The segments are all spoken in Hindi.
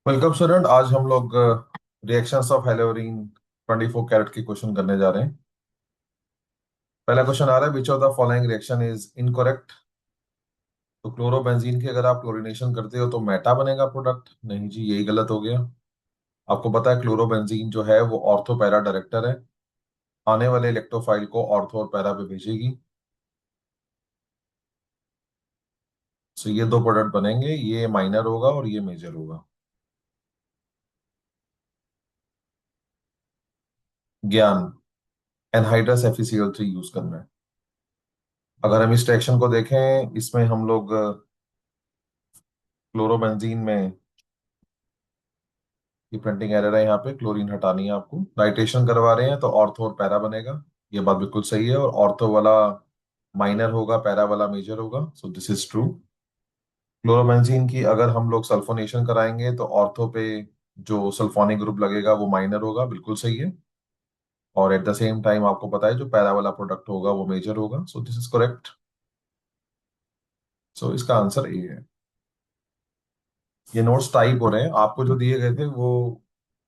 Welcome student. आज हम लोग रिएक्शंस ऑफ हेलोरीन 24 कैरेट के क्वेश्चन करने जा रहे हैं। पहला क्वेश्चन आ रहा है, which of the following reaction is incorrect. तो क्लोरोबेंजीन की अगर आप क्लोरीनेशन करते हो तो मेटा बनेगा प्रोडक्ट। नहीं जी, यही गलत हो गया। आपको पता है क्लोरोबेंजीन जो है वो ऑर्थो पैरा डायरेक्टर है, आने वाले इलेक्ट्रोफाइल को ऑर्थो और पैरा पे भेजेगी। सो ये दो प्रोडक्ट बनेंगे, ये माइनर होगा और ये मेजर होगा। ज्ञान, एनहाइड्रस FeCl3 यूज करना है। अगर हम इस रिएक्शन को देखें, इसमें हम लोग क्लोरोबेंजीन में, ये प्रिंटिंग एरर है, यहाँ पे क्लोरीन हटानी है आपको। नाइट्रेशन करवा रहे हैं तो ऑर्थो और पैरा बनेगा। ये बात बिल्कुल सही है, और ऑर्थो वाला माइनर होगा, पैरा वाला मेजर होगा। So this is true. Chlorobenzene की अगर हम लोग सल्फोनेशन कराएंगे तो ऑर्थो पे जो सल्फोनिक ग्रुप लगेगा वो माइनर होगा, बिल्कुल सही है। और एट द सेम टाइम आपको पता है जो पैरा वाला प्रोडक्ट होगा वो मेजर होगा। So this is correct. So इसका आंसर ए है। ये नोट्स टाइप हो रहे हैं, आपको जो दिए गए थे वो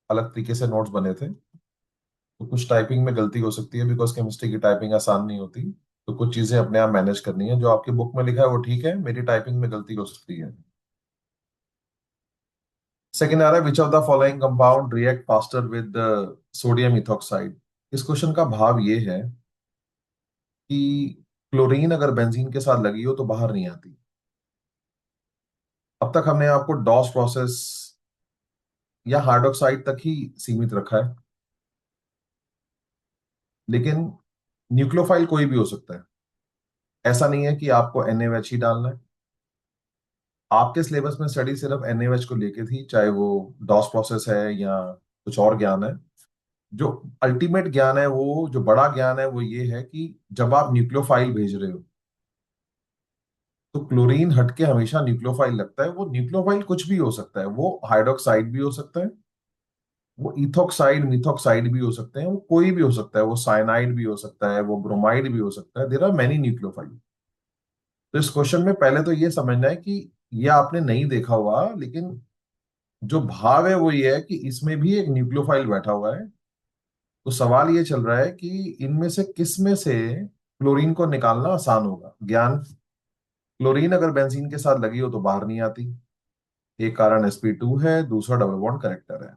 अलग तरीके से नोट्स बने थे, तो कुछ टाइपिंग में गलती हो सकती है, बिकॉज केमिस्ट्री की टाइपिंग आसान नहीं होती। तो कुछ चीजें अपने आप मैनेज करनी है। जो आपकी बुक में लिखा है वो ठीक है, मेरी टाइपिंग में गलती हो सकती है। सेकेंड आ रहा है, which of the following compound react faster with sodium ethoxide. इस क्वेश्चन का भाव ये है कि क्लोरीन अगर बेंजीन के साथ लगी हो तो बाहर नहीं आती। अब तक हमने आपको डॉस प्रोसेस या हाइड्रोक्साइड तक ही सीमित रखा है, लेकिन न्यूक्लियोफाइल कोई भी हो सकता है। ऐसा नहीं है कि आपको NaOH ही डालना है। आपके सिलेबस में स्टडी सिर्फ NaOH को लेके थी, चाहे वो डॉस प्रोसेस है या कुछ और ज्ञान है। जो अल्टीमेट ज्ञान है, वो जो बड़ा ज्ञान है वो ये है कि जब आप न्यूक्लियोफाइल भेज रहे हो तो क्लोरीन हटके हमेशा न्यूक्लियोफाइल लगता है। वो न्यूक्लियोफाइल कुछ भी हो सकता है, वो हाइड्रोक्साइड भी हो सकता है, वो इथोक्साइड मिथोक्साइड भी हो सकते हैं, वो कोई भी हो सकता है, वो साइनाइड भी हो सकता है, वो ब्रोमाइड भी हो सकता है। There are many nucleophile. तो इस क्वेश्चन में पहले तो ये समझना है कि ये आपने नहीं देखा हुआ, लेकिन जो भाव है वो ये है कि इसमें भी एक न्यूक्लियोफाइल बैठा हुआ है। तो सवाल ये चल रहा है कि इनमें से किस में से क्लोरीन को निकालना आसान होगा। ज्ञान, क्लोरीन अगर बेंजीन के साथ लगी हो तो बाहर नहीं आती। एक कारण sp2 है, दूसरा डबल बॉन्ड करेक्टर है।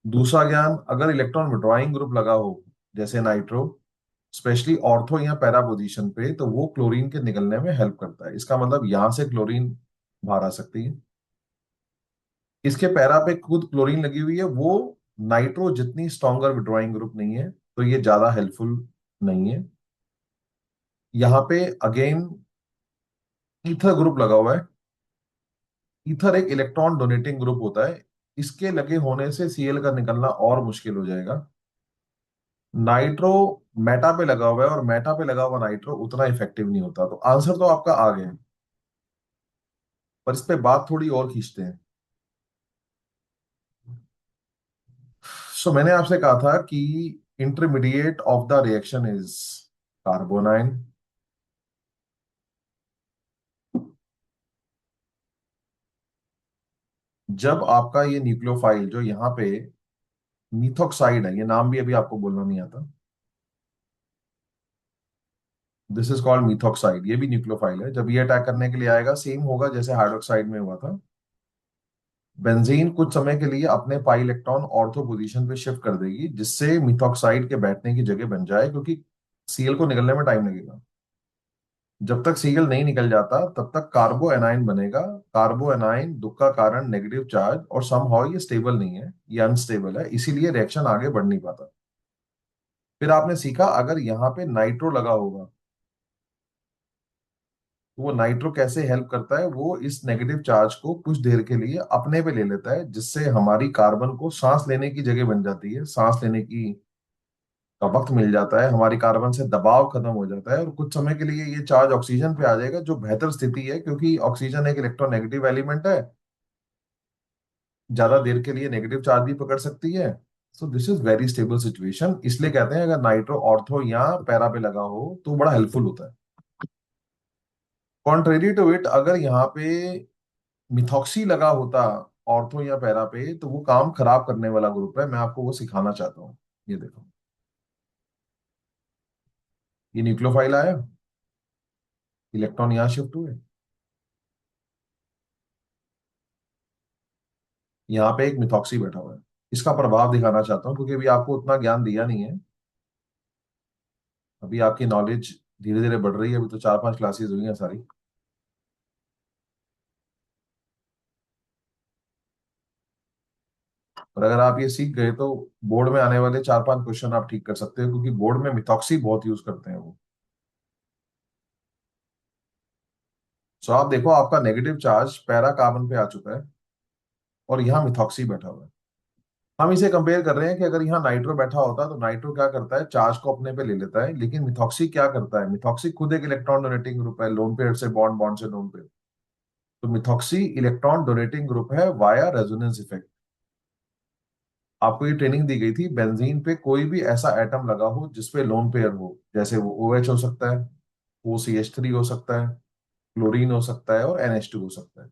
दूसरा ज्ञान, अगर इलेक्ट्रॉन विड्रॉइंग ग्रुप लगा हो जैसे नाइट्रो, स्पेशली ऑर्थो या पैरा पोजीशन पे, तो वो क्लोरीन के निकलने में हेल्प करता है। इसका मतलब यहां से क्लोरीन बाहर आ सकती है। इसके पैरा पे खुद क्लोरीन लगी हुई है, वो नाइट्रो जितनी स्ट्रॉन्गर विड्रॉइंग ग्रुप नहीं है, तो ये ज्यादा हेल्पफुल नहीं है। यहाँ पे अगेन ईथर ग्रुप लगा हुआ है। ईथर एक इलेक्ट्रॉन डोनेटिंग ग्रुप होता है, इसके लगे होने से Cl का निकलना और मुश्किल हो जाएगा। नाइट्रो मेटा पे लगा हुआ है, और मेटा पे लगा हुआ नाइट्रो उतना इफेक्टिव नहीं होता। तो आंसर तो आपका आ गया, पर इस पे बात थोड़ी और खींचते हैं। सो मैंने आपसे कहा था कि intermediate of the reaction is carbanion. जब आपका ये न्यूक्लियोफाइल जो यहाँ पे मिथोक्साइड है, ये नाम भी अभी आपको बोलना नहीं आता, दिस इज कॉल्ड मिथोक्साइड, ये भी न्यूक्लियोफाइल है। जब ये अटैक करने के लिए आएगा, सेम होगा जैसे हाइड्रोक्साइड में हुआ था। बेंजीन कुछ समय के लिए अपने पाई इलेक्ट्रॉन ऑर्थो पोजीशन पे शिफ्ट कर देगी, जिससे मिथोक्साइड के बैठने की जगह बन जाए, क्योंकि Cl को निकलने में टाइम लगेगा। जब तक Cl नहीं निकल जाता तब तक कार्बो एनाइन बनेगा। कार्बो एनाइन दुख का कारण, नेगेटिव चार्ज, और समहाउ ये स्टेबल नहीं है, ये अनस्टेबल है, इसीलिए रिएक्शन आगे बढ़ नहीं पाता। फिर आपने सीखा, अगर यहाँ पे नाइट्रो लगा होगा तो वो नाइट्रो कैसे हेल्प करता है, वो इस नेगेटिव चार्ज को कुछ देर के लिए अपने पे ले लेता है, जिससे हमारी कार्बन को सांस लेने की जगह बन जाती है, सांस लेने की का वक्त मिल जाता है, हमारी कार्बन से दबाव खत्म हो जाता है, और कुछ समय के लिए ये चार्ज ऑक्सीजन पे आ जाएगा, जो बेहतर स्थिति है, क्योंकि ऑक्सीजन एक इलेक्ट्रोनेगेटिव एलिमेंट है, ज्यादा देर के लिए नेगेटिव चार्ज भी पकड़ सकती है। So this is very stable situation. इसलिए कहते हैं अगर नाइट्रो ऑर्थो या पैरा पे लगा हो तो बड़ा हेल्पफुल होता है। कॉन्ट्रेरी टू इट, अगर यहाँ पे मिथॉक्सी लगा होता ऑर्थो या पैरा पे, तो वो काम खराब करने वाला ग्रुप है, मैं आपको वो सिखाना चाहता हूँ। ये देखो, ये न्यूक्लियोफाइल आया, इलेक्ट्रॉन यहाँ शिफ्ट हुए, यहाँ पे एक मिथॉक्सी बैठा हुआ है। इसका प्रभाव दिखाना चाहता हूँ, क्योंकि अभी आपको उतना ज्ञान दिया नहीं है। अभी आपकी नॉलेज धीरे धीरे बढ़ रही है, अभी तो 4-5 क्लासेस हुई हैं सारी। और अगर आप ये सीख गए तो बोर्ड में आने वाले 4-5 क्वेश्चन आप ठीक कर सकते हो, क्योंकि बोर्ड में मिथॉक्सी बहुत यूज करते हैं वो। सो आप देखो, आपका नेगेटिव चार्ज पैरा कार्बन पे आ चुका है, और यहाँ मिथॉक्सी बैठा हुआ है। हम इसे कंपेयर कर रहे हैं कि अगर यहाँ नाइट्रो बैठा होता तो नाइट्रो क्या करता है, चार्ज को अपने पे ले लेता है, लेकिन मिथॉक्सी क्या करता है, मिथॉक्सी खुद एक इलेक्ट्रॉन डोनेटिंग ग्रुप है, लोन पेयर से बॉन्ड, बॉन्ड से लोन पेयर। तो मिथॉक्सी इलेक्ट्रॉन डोनेटिंग ग्रुप है वाया रेजोनेंस इफेक्ट। आपको ये ट्रेनिंग दी गई थी, बेंजीन पे कोई भी ऐसा एटम लगा हो जिसपे लोन पेयर हो, जैसे वो OH हो सकता है, OCH3 हो सकता है, क्लोरीन हो सकता है, और NH2 हो सकता है।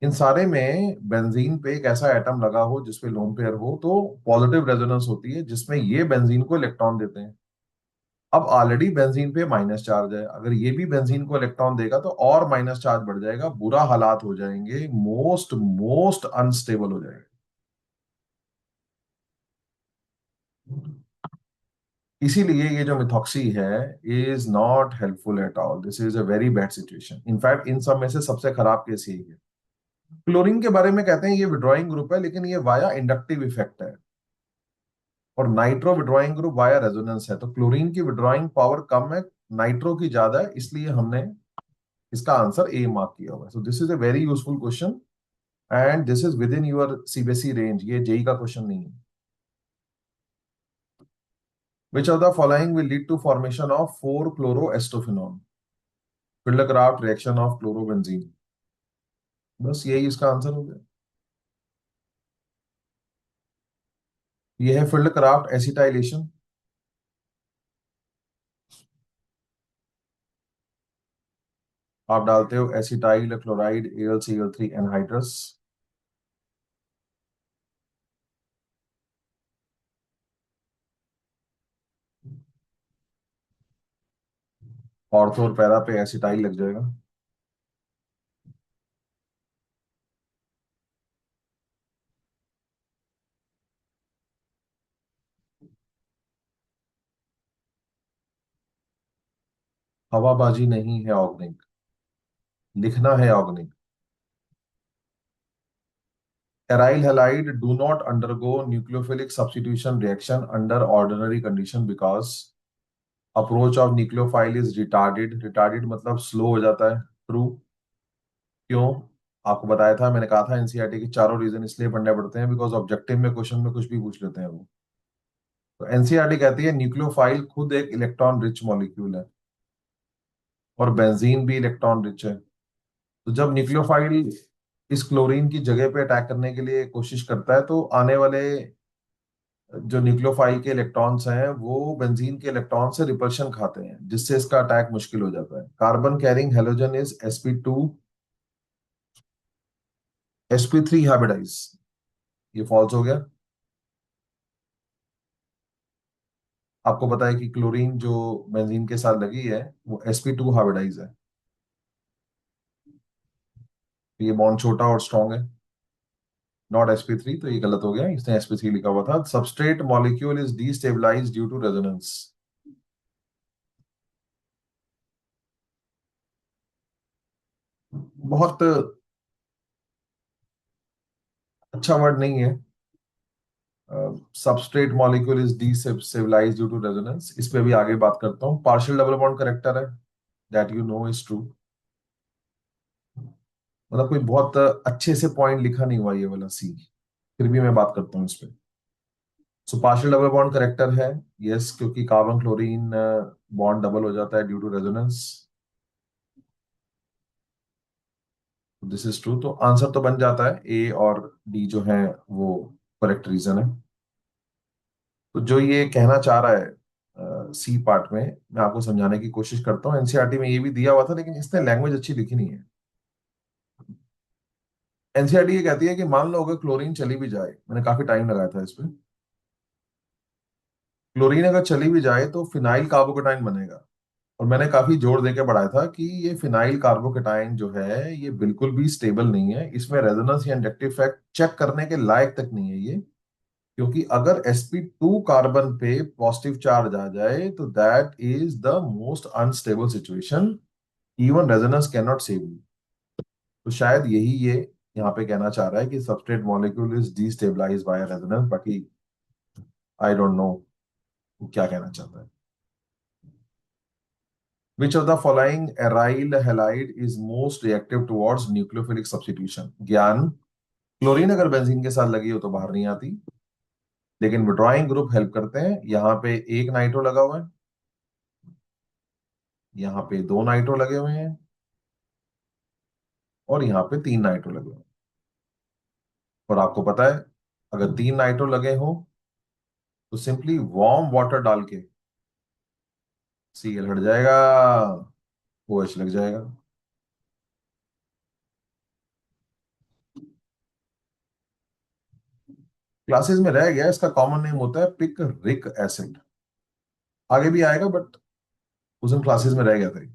इन सारे में बेंजीन पे एक ऐसा एटम लगा हो जिसपे लोन पेयर हो, तो पॉजिटिव रेजोनेंस होती है, जिसमें ये बेंजीन को इलेक्ट्रॉन देते हैं। अब ऑलरेडी बेंजीन पे माइनस चार्ज है, अगर ये भी बेंजीन को इलेक्ट्रॉन देगा तो और माइनस चार्ज बढ़ जाएगा, बुरा हालात हो जाएंगे, मोस्ट मोस्ट अनस्टेबल हो जाएगा। इसीलिए ये जो मिथॉक्सी है is not helpful at all, this is a very bad situation, in fact इन सब में से सबसे खराब केस यही है। क्लोरीन के बारे में कहते हैं ये विड्रॉइंग ग्रुप है, लेकिन ये वाया इंडक्टिव इफेक्ट है, और nitro withdrawing group via resonance है, तो क्लोरीन की विड्रॉइंग पावर कम है, नाइट्रो की ज्यादा है, इसलिए हमने इसका आंसर ए मार्क किया हुआ है। So this is a very useful question, and this is within your CBSE range, ये जेई का क्वेश्चन नहीं है। Which of the following will lead to formation of 4 chloroacetophenone? Friedel Craft reaction of chlorobenzene. बस यही इसका आंसर हो गया। ये है फिल्ड क्राफ्ट एसिटाइलेशन। आप डालते हो acetyl chloride AlCl3 anhydrous. Ortho और पैरा पे एसिटाइल लग जाएगा। हवाबाजी नहीं है ऑर्गेनिक, लिखना है organic. Aryl halide do not undergo nucleophilic substitution reaction under ordinary condition because approach of nucleophile is retarded. Retarded मतलब स्लो हो जाता है, ट्रू। क्यों? आपको बताया था, मैंने कहा था एनसीईआरटी के चारों रीजन इसलिए पढ़ने पड़ते हैं बिकॉज ऑब्जेक्टिव में क्वेश्चन में कुछ भी पूछ लेते हैं वो। तो एनसीईआरटी कहती है न्यूक्लियोफाइल खुद एक इलेक्ट्रॉन रिच मॉलिक्यूल है, और बेंजीन भी इलेक्ट्रॉन रिच है। तो जब न्यूक्लियोफाइल इस क्लोरीन की जगह पे अटैक करने के लिए कोशिश करता है, तो आने वाले जो न्यूक्लियोफाइल के इलेक्ट्रॉन्स हैं वो बेंजीन के इलेक्ट्रॉन से रिपल्शन खाते हैं, जिससे इसका अटैक मुश्किल हो जाता है। Carbon carrying halogen is sp3 hybridize. ये फॉल्स हो गया। आपको पता है कि क्लोरीन जो बेंजीन के साथ लगी है वो sp2 हाइब्रिडाइज है, तो ये बॉन्ड छोटा और स्ट्रॉन्ग है, नॉट sp3, तो ये गलत हो गया, इसने sp3 लिखा हुआ था। Substrate molecule is destabilized due to resonance. बहुत अच्छा वर्ड नहीं है। Substrate molecule is destabilized due to resonance, इस पे भी आगे बात करता हूँ। पार्शियल डबल बॉन्ड करेक्टर है, that you know is true. मतलब कोई बहुत अच्छे से पॉइंट लिखा नहीं हुआ ये वाला सी, फिर भी मैं बात करता हूँ इस पे। So partial double bond character है, यस, क्योंकि कार्बन क्लोरीन बॉन्ड डबल हो जाता है due to resonance. This is true, तो आंसर तो बन जाता है ए और डी जो है वो करेक्ट रीजन है। तो जो ये कहना चाह रहा है सी पार्ट में, मैं आपको समझाने की कोशिश करता हूँ। एनसीईआरटी में ये भी दिया हुआ था, लेकिन इसने लैंग्वेज अच्छी लिखी नहीं है। एनसीईआरटी ये कहती है कि मान लो अगर क्लोरीन चली भी जाए, मैंने काफी टाइम लगाया था इस पे, क्लोरीन अगर चली भी जाए तो फिनाइल कार्बोकेटाइन बनेगा। और मैंने काफी जोर देके पढ़ाया था कि ये फिनाइल कार्बोकेटाइन जो है ये बिल्कुल भी स्टेबल नहीं है, इसमें रेजोनेंस या इंडक्टिव इफेक्ट चेक करने के लायक तक नहीं है ये। क्योंकि अगर sp2 कार्बन पे पॉजिटिव चार्ज आ जाए तो that is the most unstable situation, even resonance can not save you. तो शायद यही ये यहाँ पे कहना चाह रहा है कि substrate molecule is destabilize by resonance. बाकी आई डोंट नो क्या कहना चाहता है। Which of the following aryl halide is most reactive towards nucleophilic substitution? ज्ञान, क्लोरीन अगर बेंजीन के साथ लगी हो तो बाहर नहीं आती, लेकिन विड्रॉइंग ग्रुप हेल्प करते हैं। यहाँ पे एक नाइट्रो लगा हुआ है, यहाँ पे दो नाइट्रो लगे हुए हैं, और यहाँ पे तीन नाइट्रो लगे हुए हैं। और आपको पता है अगर तीन नाइट्रो लगे हो तो सिंपली वार्म वाटर डाल के सीएल हट जाएगा, ओएच लग जाएगा। क्लासेस में रह गया, इसका कॉमन नेम होता है पिक रिक एसिड। आगे भी आएगा बट उस दिन क्लासेस में रह गया था ये।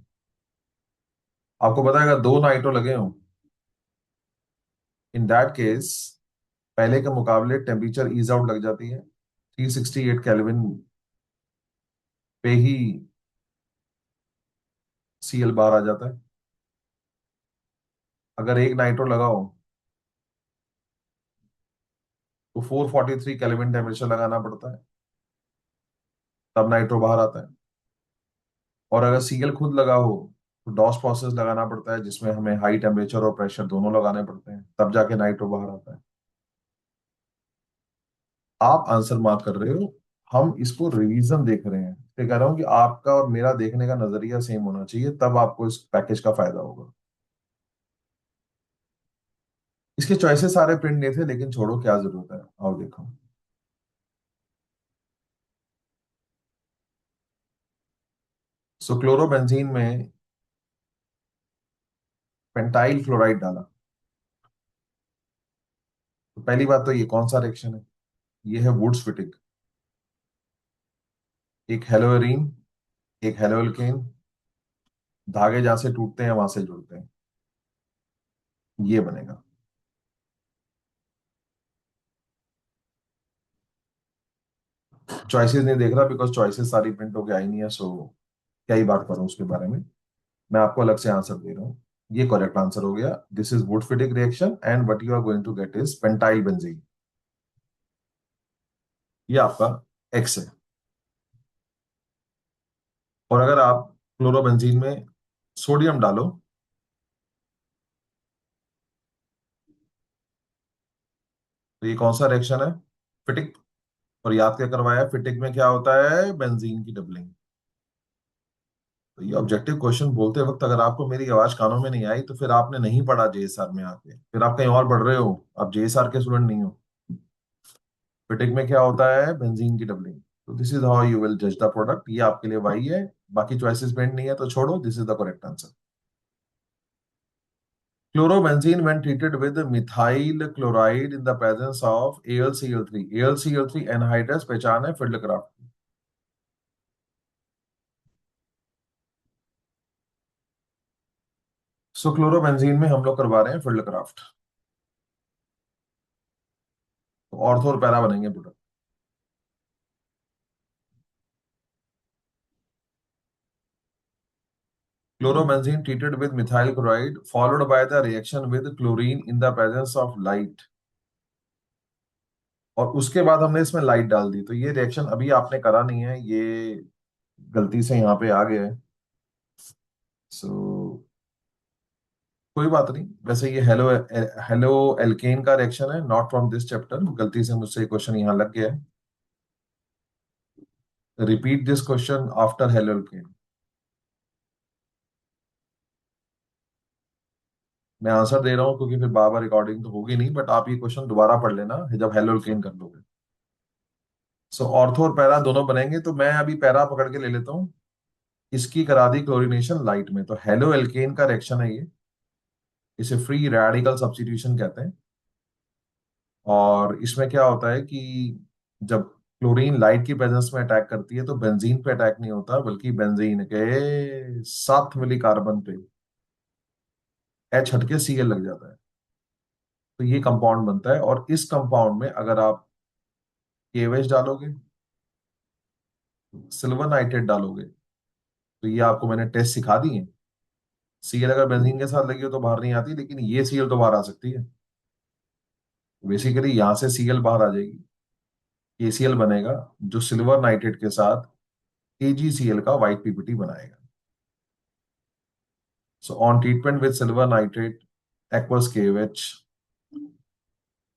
आपको पता है अगर दो नाइट्रो लगे हो, इन दैट केस पहले के मुकाबले टेम्परेचर ईज आउट लग जाती है, 368 केल्विन पे ही सीएल बाहर आ जाता है। अगर एक नाइट्रो लगाओ तो 443 केल्विन टेम्परेचर लगाना पड़ता है, तब नाइट्रो बाहर आता है। और अगर सीएल खुद लगा हो तो डॉस प्रोसेस लगाना पड़ता है, जिसमें हमें हाई टेम्परेचर और प्रेशर दोनों लगाने पड़ते हैं, तब जाके नाइट्रो बाहर आता है। आप आंसर मार्क कर रहे हो, हम इसको रिवीजन देख रहे हैं। तो कह रहा हूं कि आपका और मेरा देखने का नजरिया सेम होना चाहिए, तब आपको इस पैकेज का फायदा होगा। इसके चॉइसेस सारे प्रिंट नहीं थे, लेकिन छोड़ो, क्या जरूरत है, आओ देखो। सो क्लोरोबेंजीन में पेंटाइल क्लोराइड डाला, तो पहली बात तो ये कौन सा रिएक्शन है? ये है वुड्स फिटिंग। एक हेलोएरीन, एक हेलोएल्केन, धागे जहां से टूटते हैं वहां से जुड़ते हैं, ये बनेगा। चॉइसेस नहीं देख रहा बिकॉज चॉइसेस सारी प्रिंट होके आई नहीं है, सो क्या ही बात करूं उसके बारे में। मैं आपको अलग से आंसर दे रहा हूँ। ये करेक्ट आंसर हो गया। दिस इज वुड Fittig reaction and what you are going to get is pentyl benzene. ये आपका एक्स है। और अगर आप क्लोरोबेंजीन में सोडियम डालो तो ये कौन सा रिएक्शन है? फिटिक। और याद क्या करवाया, फिटिक में क्या होता है? बेंजीन की डबलिंग। तो ये ऑब्जेक्टिव क्वेश्चन बोलते वक्त अगर आपको मेरी आवाज कानों में नहीं आई तो फिर आपने नहीं पढ़ा जेएसआर में आके, फिर आप कहीं और पढ़ रहे हो, आप जेएसआर के स्टूडेंट नहीं हो। फिटिक में क्या होता है? बेंजीन की डबलिंग। तो this is how you will जज द प्रोडक्ट। ये आपके लिए वाई है, बाकी चॉइसेस बेंड नहीं है तो छोड़ो, this is the correct answer. Chlorobenzene when treated with methyl chloride in the presence of AlCl3, AlCl3 anhydrous पहचान है फील्ड क्राफ्ट। सो क्लोरोबेंजीन में हम लोग करवा रहे हैं फील्ड क्राफ्ट, तो ऑर्थो और पैरा बनेंगे product. Chlorobenzene treated with methyl chloride followed by the reaction with chlorine in the presence of light, और उसके बाद हमने इसमें लाइट डाल दी, तो ये रिएक्शन अभी आपने करा नहीं है, ये गलती से यहाँ पे आ गया है। सो कोई बात नहीं। वैसे ये हेलो हेलो एल्केन का रिएक्शन है, नॉट फ्रॉम दिस चैप्टर, गलती से मुझसे क्वेश्चन यहाँ लग गया है। Repeat this question after halo alkane. मैं आंसर दे रहा हूँ क्योंकि फिर बार बार रिकॉर्डिंग तो होगी नहीं, बट आप ये क्वेश्चन दोबारा पढ़ लेना जब हेलो एल्केन कर लोगे। सो ऑर्थो और पैरा दोनों बनेंगे, तो मैं अभी पैरा पकड़ के ले लेता हूँ। इसकी करा दी क्लोरीनेशन लाइट में, तो हेलो एल्केन का रिएक्शन है ये। इसे फ्री रेडिकल सब्स्टिट्यूशन कहते हैं। और इसमें क्या होता है कि जब क्लोरीन लाइट की प्रेजेंस में अटैक करती है तो बेंजीन पे अटैक नहीं होता, बल्कि बेंजीन के साथ मिली कार्बन पे एच हटके सीएल लग जाता है। तो ये कंपाउंड बनता है, और इस कंपाउंड में अगर आप केवेच डालोगे, सिल्वर नाइट्रेट डालोगे, तो ये आपको मैंने टेस्ट सिखा दी है। सीएल अगर बेंजीन के साथ लगी हो तो बाहर नहीं आती, लेकिन ये सीएल तो बाहर आ सकती है। बेसिकली यहां से सीएल बाहर आ जाएगी, केसीएल बनेगा, जो सिल्वर नाइट्रेट के साथ एजीसीएल का व्हाइट पीपीटी बनाएगा। So on treatment with silver nitrate aqueous KOH,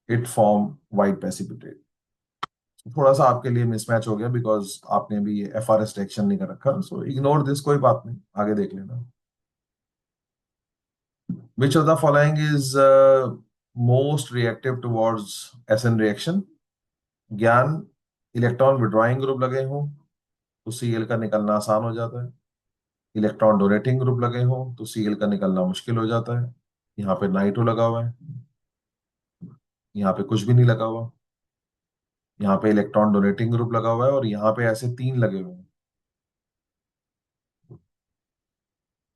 it form white precipitate। थोड़ा सा आपके लिए मिसमैच हो गया बिकॉज आपने भी ये FRS एक्शन नहीं कर रखा, सो इग्नोर दिस, कोई बात नहीं, आगे देख लेना। विच of the following is most reactive towards SN reaction? ज्ञान, इलेक्ट्रॉन विड्रॉइंग ग्रुप लगे हों तो सीएल का निकलना आसान हो जाता है। इलेक्ट्रॉन डोनेटिंग ग्रुप लगे हों तो सीएल का निकलना मुश्किल हो जाता है। यहाँ पे नाइट्रो लगा हुआ है, यहाँ पे कुछ भी नहीं लगा हुआ। यहाँ पे इलेक्ट्रॉन डोनेटिंग ग्रुप लगा हुआ है, और यहाँ पे ऐसे तीन लगे हुए हैं।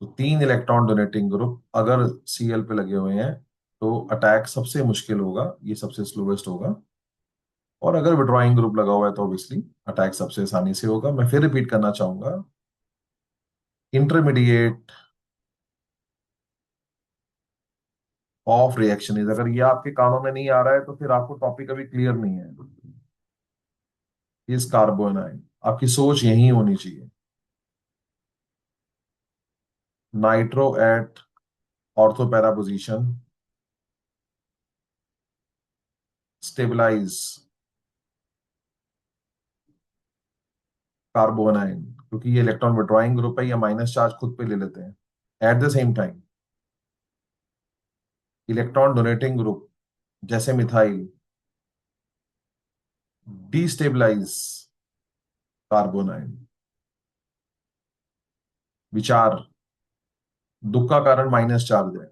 तो तीन इलेक्ट्रॉन डोनेटिंग ग्रुप अगर सीएल पे लगे हुए हैं तो अटैक सबसे मुश्किल होगा, ये सबसे स्लोवेस्ट होगा। और अगर विड्रॉइंग ग्रुप लगा हुआ है तो ऑब्वियसली अटैक सबसे आसानी से होगा। मैं फिर रिपीट करना चाहूंगा, इंटरमीडिएट ऑफ रिएक्शन इज, अगर ये आपके कानों में नहीं आ रहा है तो फिर आपको टॉपिक अभी क्लियर नहीं है। इस कार्बोनाइन, आपकी सोच यही होनी चाहिए। Nitro at ortho para position stabilize carbanion, क्योंकि ये इलेक्ट्रॉन विड्रॉइंग ग्रुप है, या माइनस चार्ज खुद पे ले लेते हैं। At the same time electron donating group जैसे मिथाइल डिस्टेबलाइज कार्बोनाइन। विचार, दुख का कारण माइनस चार्ज है,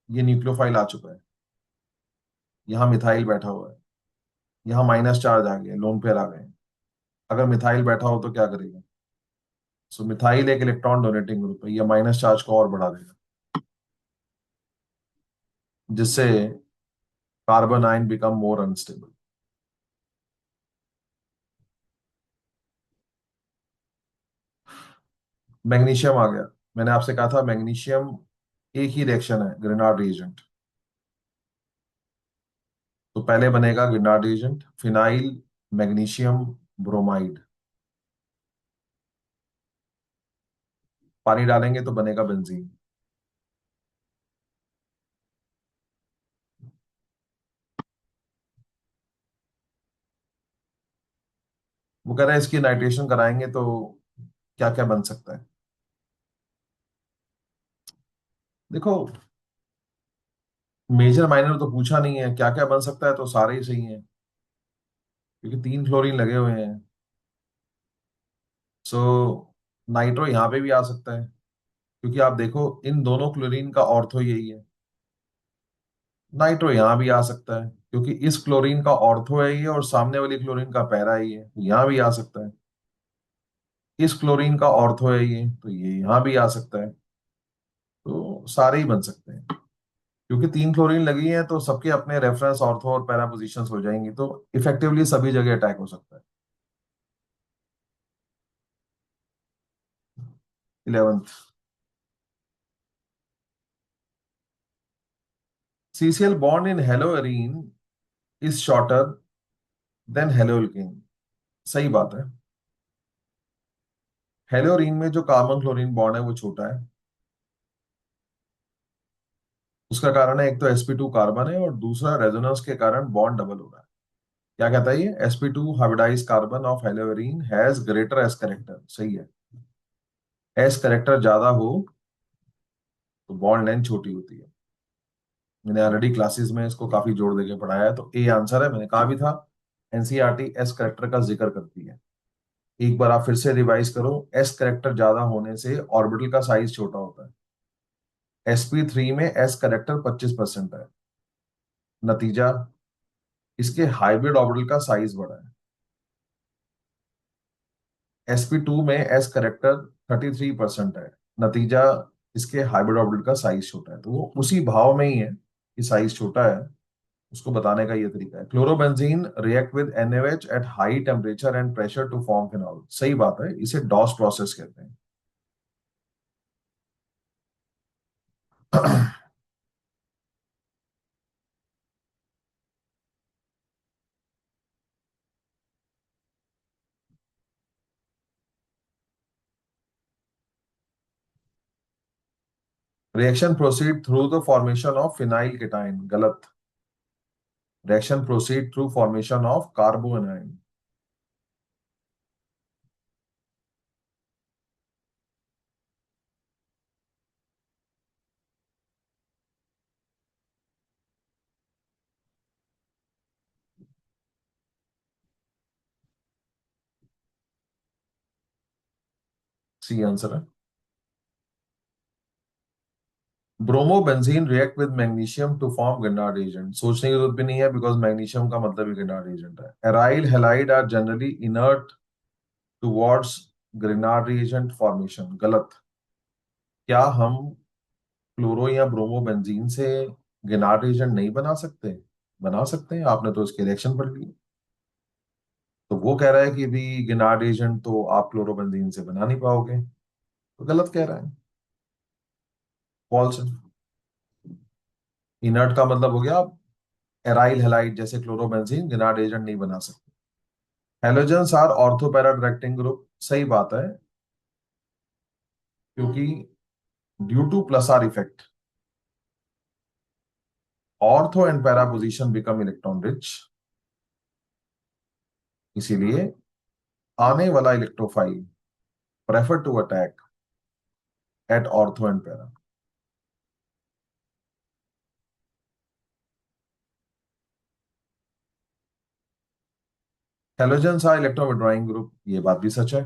ये न्यूक्लियोफाइल आ चुका है, यहाँ मिथाइल बैठा हुआ है, यहाँ माइनस चार्ज आ गया, लोन पेयर आ गए। अगर मिथाइल बैठा हो तो क्या करेगा? सो मिथाइल एक इलेक्ट्रॉन डोनेटिंग ग्रुप है, ये माइनस चार्ज को और बढ़ा देगा, जिससे carbanion become more unstable. Magnesium आ गया। मैंने आपसे कहा था मैग्नीशियम एक ही रिएक्शन है, ग्रेनाड रिएजेंट। तो पहले बनेगा ग्रेनाड रिएजेंट, फिनाइल मैग्नीशियम ब्रोमाइड। पानी डालेंगे तो बनेगा बेंजीन। वो कह रहा है इसकी नाइट्रेशन कराएंगे तो क्या क्या बन सकता है। देखो, मेजर माइनर तो पूछा नहीं है, क्या क्या बन सकता है तो सारे ही सही हैं, क्योंकि तीन फ्लोरीन लगे हुए हैं। सो नाइट्रो यहाँ पे भी आ सकता है, क्योंकि आप देखो इन दोनों क्लोरीन का ऑर्थो यही है। नाइट्रो यहाँ भी आ सकता है, क्योंकि इस क्लोरीन का ऑर्थो है ये, और सामने वाली क्लोरीन का पैरा ही है, यहाँ भी आ सकता है। इस क्लोरीन का ऑर्थो है ये, तो ये यहाँ भी आ सकता है। तो सारे ही बन सकते हैं, क्योंकि तीन क्लोरीन लगी है तो सबके अपने रेफरेंस ऑर्थो और पैरा पोजिशंस हो जाएंगी, तो इफेक्टिवली सभी जगह अटैक हो सकता है। 11th, CCl bond in haloarene is shorter than haloalkane. सही बात है। हेलोअरीन में जो कार्बन क्लोरीन बॉन्ड है वो छोटा है। उसका कारण है एक तो sp2 कार्बन है, और दूसरा रेजोनेंस के कारण बॉन्ड डबल हो रहा है। क्या कहता है ये? sp2 hybridized carbon of haloarene has greater s character. सही है। एस करेक्टर ज्यादा हो तो बॉन्ड लेंथ छोटी होती है। मैंने ऑलरेडी क्लासेस में इसको काफी जोड़ देके पढ़ाया है, तो ए आंसर है। मैंने कहा भी था एनसीईआरटी एस करेक्टर का जिक्र करती है। एक बार आप फिर से रिवाइज करो, एस करेक्टर ज्यादा होने से ऑर्बिटल का साइज छोटा होता है। sp3 में s करेक्टर 25% है। नतीजा, इसके हाइब्रिड ऑर्बिटल का साइज बड़ा है। sp2 में s करेक्टर 33% है। नतीजा, इसके हाइब्रिड ऑर्बिटल का साइज छोटा है। तो वो उसी भाव में ही है कि साइज छोटा है, उसको बताने का ये तरीका है। Chlorobenzene react with NaOH at high temperature and pressure to form phenol. सही बात है, इसे डॉस प्रोसेस कहते हैं। Reaction proceed through the formation of phenyl cation. गलत। Reaction proceed through formation of carbanion. C answer है। Bromobenzene react with magnesium to form Grignard agent. सोचने की जरूरत भी नहीं है, बिकॉज मैग्नीशियम का मतलब ही गिनार्ड एजेंट है। Aryl halide are generally inert towards Grignard agent formation. गलत। क्या हम क्लोरो या ब्रोमोबेंजीन से गिनार्ड एजेंट नहीं बना सकते? बना सकते हैं, आपने तो इसके रिएक्शन पढ़ ली। तो वो कह रहा है कि भी गिनार्ड एजेंट तो आप क्लोरोबेंजीन से बना नहीं पाओगे, तो गलत कह रहा है। फॉल्स। इनर्ट का मतलब हो गया एराइल हैलाइड, जैसे क्लोरोबेंजीन गिनार्ड एजेंट नहीं बना सकते। Halogens are ortho para directing group. सही बात है, क्योंकि due to plus R effect ortho and para position become electron rich. इसीलिए आने वाला electrophile prefer to attack at ortho and para. Halogens are electron withdrawing group, ये बात भी सच है।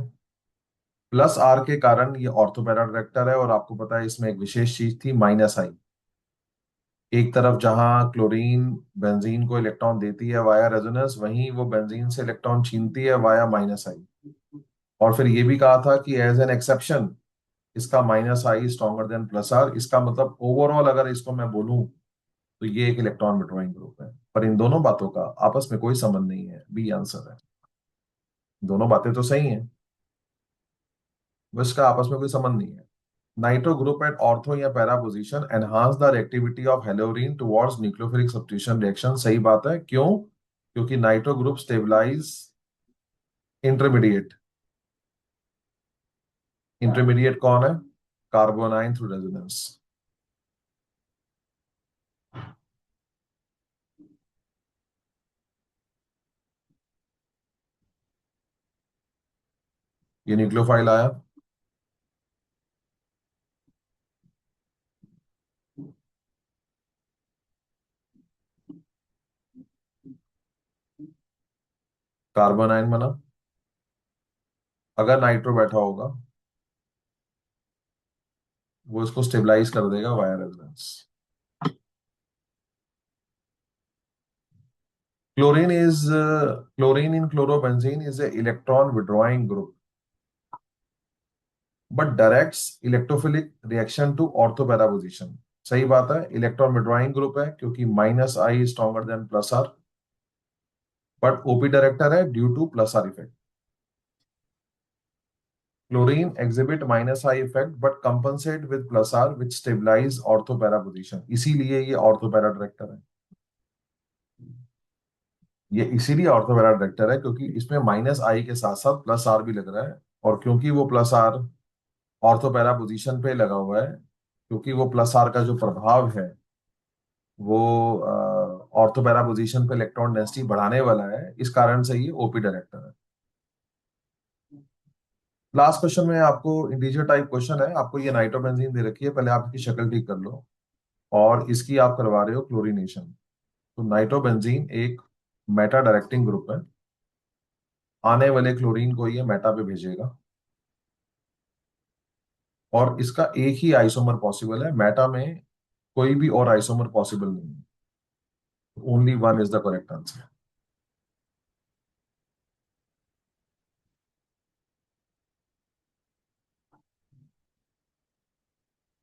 प्लस आर के कारण ये ऑर्थो पैरा डायरेक्टर है, और आपको पता है इसमें एक विशेष चीज थी, माइनस आई। एक तरफ जहां क्लोरीन बेंजीन को इलेक्ट्रॉन देती है वाया रेजोनेंस, वहीं वो बेंजीन से इलेक्ट्रॉन छीनती है वाया माइनस आई। और फिर ये भी कहा था कि एज एन एक्सेप्शन इसका minus I stronger than plus R. इसका मतलब ओवरऑल अगर इसको मैं बोलूं तो ये एक इलेक्ट्रॉन विड्रॉइंग ग्रुप है। पर इन दोनों बातों का आपस में कोई संबंध नहीं है, बी आंसर है। दोनों बातें तो सही हैं, बस इसका आपस में कोई संबंध नहीं है। नाइट्रो ग्रुप एट ऑर्थो या para position enhance the reactivity of haloarene towards nucleophilic substitution reaction. सही बात है। क्यों? क्योंकि nitro group stabilize intermediate. Intermediate कौन है? Carbanion through resonance. ये न्यूक्लियोफाइल आया। कार्बोनाइन बना। अगर नाइट्रो बैठा होगा, वो इसको स्टेबलाइज कर देगा via resonance. Chlorine in chlorobenzene is a electron withdrawing group but directs electrophilic reaction to orthopara position. सही बात है, इलेक्ट्रॉन विड्रॉइंग ग्रुप है क्योंकि minus I stronger than plus R, but OP director है due to plus R effect. Chlorine exhibit minus I effect but compensate with plus r which stabilize orthopara position। इसीलिए ये ऑर्थोपैरा डायरेक्टर है। ये इसीलिए ऑर्थोपैरा डायरेक्टर है क्योंकि इसमें माइनस आई के साथ साथ प्लस आर भी लग रहा है। और क्योंकि वो प्लस आर ऑर्थोपैरा पोजीशन पे लगा हुआ है, क्योंकि वो प्लस आर का जो प्रभाव है वो ऑर्थोपैरा पोजीशन पे इलेक्ट्रॉन डेंसिटी बढ़ाने वाला है, इस कारण से ये ओपी डायरेक्टर है। लास्ट क्वेश्चन में आपको इंटीजर टाइप क्वेश्चन है, आपको ये नाइट्रोबेंजीन दे रखी है, पहले आप इसकी शक्ल ठीक कर लो, और इसकी आप करवा रहे हो क्लोरीनेशन। तो नाइट्रोबेंजीन एक मेटा डायरेक्टिंग ग्रुप है, आने वाले क्लोरीन को ये मेटा पे भेजेगा। और इसका एक ही आइसोमर पॉसिबल है, मेटा में कोई भी और आइसोमर पॉसिबल नहीं है। Only one is the correct answer.